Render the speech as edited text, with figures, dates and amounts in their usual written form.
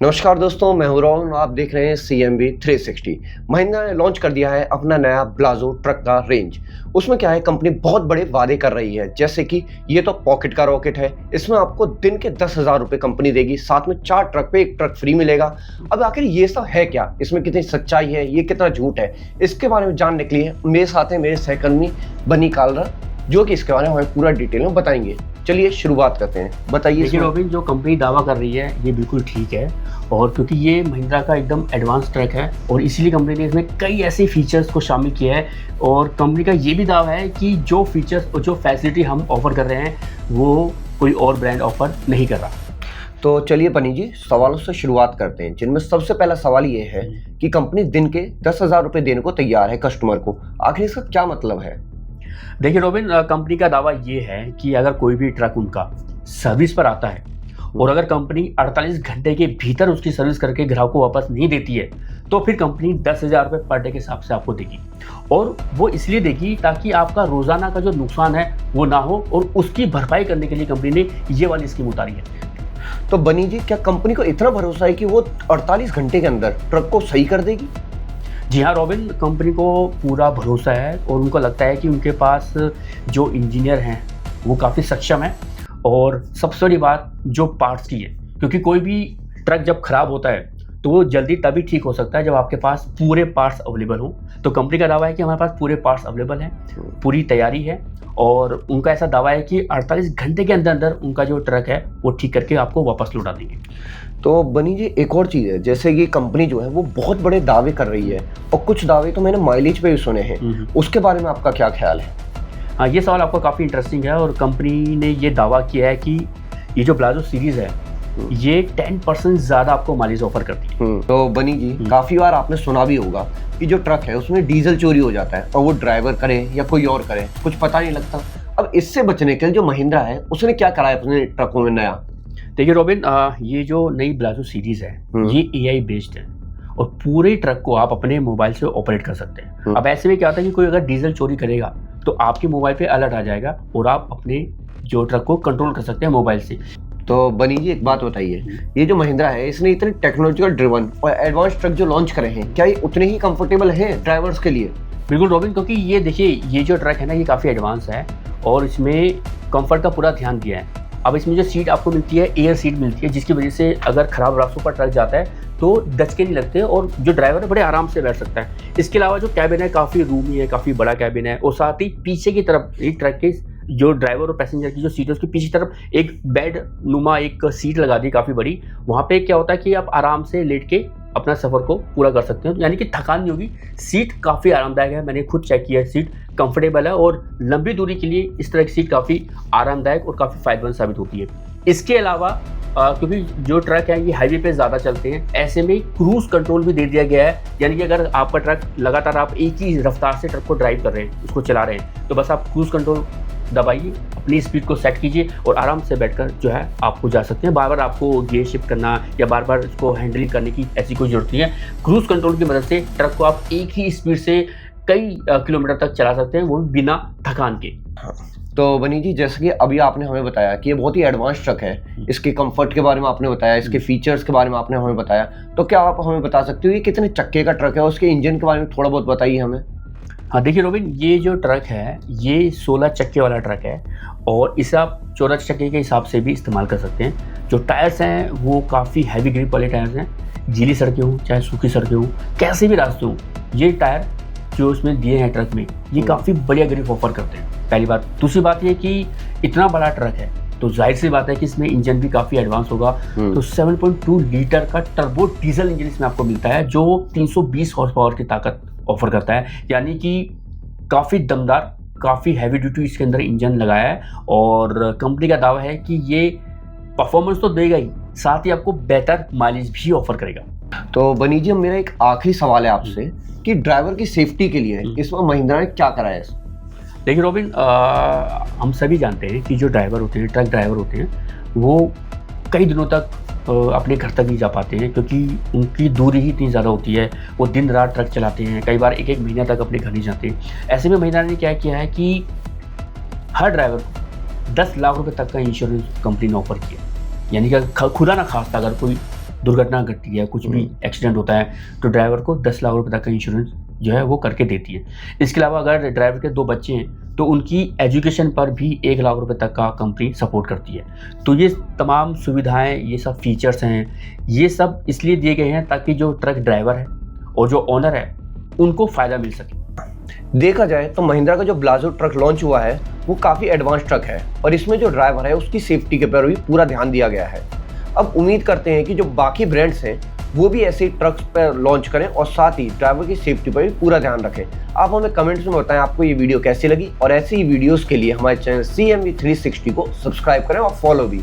नमस्कार दोस्तों, मैं हूं राहुल। आप देख रहे हैं CMB 360। महिंद्रा ने लॉन्च कर दिया है अपना नया ब्लाजो ट्रक का रेंज। उसमें क्या है, कंपनी बहुत बड़े वादे कर रही है, जैसे कि ये तो पॉकेट का रॉकेट है, इसमें आपको दिन के 10,000 रुपये कंपनी देगी, साथ में 4 ट्रक पे 1 ट्रक फ्री मिलेगा। अब आखिर ये सब है क्या, इसमें कितनी सच्चाई है, ये कितना झूठ है, इसके बारे में जानने के लिए मेरे साथ है मेरे सहकर्मी बनी कालरा, जो कि इसके बारे में हमें पूरा डिटेल में बताएंगे। चलिए शुरुआत करते हैं, बताइए। देखिए रॉबिन, जो कंपनी दावा कर रही है ये बिल्कुल ठीक है, और क्योंकि ये महिंद्रा का एकदम एडवांस ट्रक है और इसीलिए कंपनी ने इसमें कई ऐसे फीचर्स को शामिल किया है। और कंपनी का ये भी दावा है कि जो फीचर्स और जो फैसिलिटी हम ऑफर कर रहे हैं वो कोई और ब्रांड ऑफर नहीं कर रहा। तो चलिए बनी जी, सवालों से शुरुआत करते हैं, जिनमें सबसे पहला सवाल ये है कि कंपनी दिन के 10,000 रुपये देने को तैयार है कस्टमर को। आखिर इसका क्या मतलब है? देखिए रॉबिन, कंपनी का दावा ये है कि अगर कोई भी ट्रक उनका सर्विस पर आता है और अगर कंपनी 48 घंटे के भीतर उसकी सर्विस करके ग्राहक को वापस नहीं देती है तो फिर कंपनी 10,000 रुपये पर डे के हिसाब से आपको देगी। और वो इसलिए देगी ताकि आपका रोजाना का जो नुकसान है वो ना हो, और उसकी भरपाई करने के लिए कंपनी ने ये वाली स्कीम उतारी है। तो बनी जी, क्या कंपनी को इतना भरोसा है कि वो 48 घंटे के अंदर ट्रक को सही कर देगी? जी हाँ रॉबिन, कंपनी को पूरा भरोसा है और उनको लगता है कि उनके पास जो इंजीनियर हैं वो काफ़ी सक्षम है, और सबसे बड़ी बात जो पार्ट्स की है, क्योंकि कोई भी ट्रक जब ख़राब होता है तो वो जल्दी तभी ठीक हो सकता है जब आपके पास पूरे पार्ट्स अवेलेबल हों। तो कंपनी का दावा है कि हमारे पास पूरे पार्ट्स अवेलेबल हैं, पूरी तैयारी है, और उनका ऐसा दावा है कि 48 घंटे के अंदर अंदर उनका जो ट्रक है वो ठीक करके आपको वापस लौटा देंगे। तो बनी जी, एक और चीज़ है, जैसे कि कंपनी जो है वो बहुत बड़े दावे कर रही है, और कुछ दावे तो मैंने माइलेज पे भी सुने हैं, उसके बारे में आपका क्या ख्याल है? हाँ, ये सवाल आपका काफ़ी इंटरेस्टिंग है, और कंपनी ने ये दावा किया है कि ये जो ब्लाजो सीरीज़ है ये 10% ज़्यादा आपको माइलेज ऑफर करती है। तो बनी जी, काफ़ी बार आपने सुना भी होगा कि जो ट्रक है उसमें डीजल चोरी हो जाता है, और वो ड्राइवर करे या कोई और करे कुछ पता नहीं लगता। अब इससे बचने के लिए जो महिंद्रा है उसने क्या करा है अपने ट्रकों में नया? देखिए रॉबिन, ये जो नई ब्लाजो सीरीज़ है ये AI बेस्ड है, और पूरे ट्रक को आप अपने मोबाइल से ऑपरेट कर सकते हैं। अब ऐसे में क्या होता है कि कोई अगर डीजल चोरी करेगा तो आपके मोबाइल पे अलर्ट आ जाएगा और आप अपने जो ट्रक को कंट्रोल कर सकते हैं मोबाइल से। तो बनी जी, एक बात बताइए, ये जो महिंद्रा है इसने इतने टेक्नोलॉजिकल ड्रिवन और एडवांस ट्रक जो लॉन्च करे हैं, क्या ये उतने ही कंफर्टेबल हैं ड्राइवर्स के लिए? बिल्कुल रॉबिन, क्योंकि ये देखिए ये जो ट्रक है ना ये काफ़ी एडवांस है और इसमें कंफर्ट का पूरा ध्यान दिया है। अब इसमें जो सीट आपको मिलती है एयर सीट मिलती है, जिसकी वजह से अगर ख़राब रास्तों पर ट्रक जाता है तो दचके नहीं लगते और जो ड्राइवर है बड़े आराम से बैठ सकता है। इसके अलावा जो कैबिन है काफ़ी रूमी है, काफ़ी बड़ा कैबिन है, और साथ ही पीछे की तरफ एक ट्रक के जो ड्राइवर और पैसेंजर की जो सीट है उसकी पीछे तरफ एक बेड नुमा एक सीट लगा दी काफ़ी बड़ी। वहाँ पे क्या होता है कि आप आराम से लेट के अपना सफ़र को पूरा कर सकते हो, यानी कि थकान नहीं होगी। सीट काफ़ी आरामदायक है, मैंने खुद चेक किया है, सीट कंफर्टेबल है और लंबी दूरी के लिए इस तरह की सीट काफ़ी आरामदायक और काफ़ी फायदेमंद साबित होती है। इसके अलावा क्योंकि जो ट्रक है ये हाईवे पे ज़्यादा चलते हैं, ऐसे में क्रूज़ कंट्रोल भी दे दिया गया है, यानी कि अगर आपका ट्रक लगातार आप एक ही रफ्तार से ट्रक को ड्राइव कर रहे हैं, उसको चला रहे हैं, तो बस आप क्रूज़ कंट्रोल दबाइए, अपनी स्पीड को सेट कीजिए और आराम से बैठकर जो है आपको जा सकते हैं। बार बार आपको गियर शिफ्ट करना या बार बार इसको हैंडल करने की ऐसी कोई ज़रूरत नहीं है। क्रूज़ कंट्रोल की मदद से ट्रक को आप एक ही स्पीड से कई किलोमीटर तक चला सकते हैं, वो भी बिना थकान के। हाँ। तो बनी जी, जैसे कि अभी आपने हमें बताया कि ये बहुत ही एडवांस ट्रक है, इसके कंफर्ट के बारे में आपने बताया, इसके फीचर्स के बारे में आपने हमें बताया, तो क्या आप हमें बता सकते हो ये कितने चक्के का ट्रक है, उसके इंजन के बारे में थोड़ा बहुत बताइए हमें। हाँ देखिए रॉबिन, ये जो ट्रक है ये 16 चक्के वाला ट्रक है, और इसे आप 14 चक्के के हिसाब से भी इस्तेमाल कर सकते हैं। जो टायर्स हैं वो काफ़ी हैवी ग्रिप वाले टायर्स हैं, गीली सड़कें हों चाहे सूखी सड़कें हों, कैसे भी रास्ते हों, ये टायर जो इसमें दिए हैं ट्रक में ये काफ़ी बढ़िया ग्रिप ऑफर करते हैं, पहली बात। दूसरी बात ये कि इतना बड़ा ट्रक है तो जाहिर सी बात है कि इसमें इंजन भी काफ़ी एडवांस होगा। तो 7.2 लीटर का टर्बो डीजल इंजन इसमें आपको मिलता है, जो 320 हॉर्स पावर की ताकत ऑफर करता है, यानी कि काफ़ी दमदार, काफ़ी हैवी ड्यूटी इसके अंदर इंजन लगाया है। और कंपनी का दावा है कि ये परफॉर्मेंस तो देगा ही, साथ ही आपको बेहतर माइलेज भी ऑफर करेगा। तो बनी जी, मेरा एक आखिरी सवाल है आपसे कि ड्राइवर की सेफ्टी के लिए इसमें महिंद्रा ने क्या करा है? देखिए रॉबिन, हम सभी जानते हैं कि जो ड्राइवर होते हैं, ट्रक ड्राइवर होते हैं, वो कई दिनों तक अपने घर तक नहीं जा पाते हैं, क्योंकि उनकी दूरी ही इतनी ज़्यादा होती है। वो दिन रात ट्रक चलाते हैं, कई बार एक एक महीना तक अपने घर नहीं जाते। ऐसे में महिंद्रा ने क्या किया है कि हर ड्राइवर को 10 लाख रुपए तक का इंश्योरेंस कंपनी ने ऑफर किया, यानी कि खुदा ना खास्ता अगर कोई दुर्घटना घटती है, कुछ भी एक्सीडेंट होता है, तो ड्राइवर को 10 लाख रुपए तक का इंश्योरेंस जो है वो करके देती है। इसके अलावा अगर ड्राइवर के 2 बच्चे हैं तो उनकी एजुकेशन पर भी 1 लाख रुपए तक का कंपनी सपोर्ट करती है। तो ये तमाम सुविधाएं, ये सब फीचर्स हैं, ये सब इसलिए दिए गए हैं ताकि जो ट्रक ड्राइवर है और जो ओनर है उनको फ़ायदा मिल सके। देखा जाए तो महिंद्रा का जो ब्लाजो ट्रक लॉन्च हुआ है वो काफ़ी एडवांस ट्रक है और इसमें जो ड्राइवर है उसकी सेफ्टी के पर भी पूरा ध्यान दिया गया है। अब उम्मीद करते हैं कि जो बाकी ब्रांड्स हैं वो भी ऐसे ट्रक्स पर लॉन्च करें और साथ ही ड्राइवर की सेफ्टी पर भी पूरा ध्यान रखें। आप हमें कमेंट्स में बताएं आपको ये वीडियो कैसी लगी और ऐसी ही वीडियोस के लिए हमारे चैनल CMV360 को सब्सक्राइब करें और फॉलो भी।